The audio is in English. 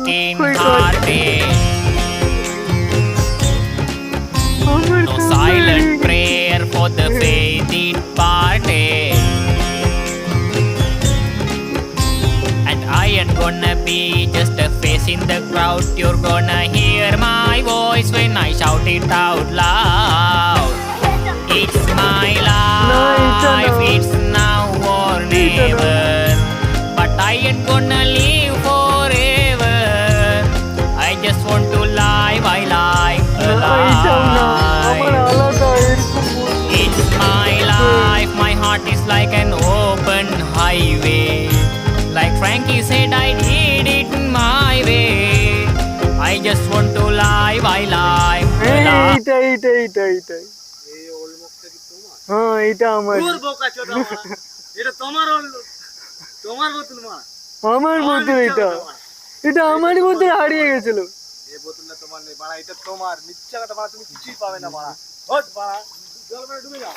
broken hearted. No silent prayer for the faith departed. And I ain't gonna be just a face in the crowd. You're gonna hear my voice when I shout it out loud. It's my life, it's now or never. But I ain't gonna live forever. I just want to live, I live alive. It's my life, my heart is like an open highway. Like Frankie said, I did it my way. I just want to live, I live alive. হ্যাঁ এটা আমার আমার বোতল এটা আমার বোতল হারিয়ে গেছিল এই বোতলটা তোমার নেই বাড়া এটা তোমার মিথ্যা কথা বাড়া তুমি কিছুই পাবে না বাড়া হট বাড়া জল মানে ডুবে যাও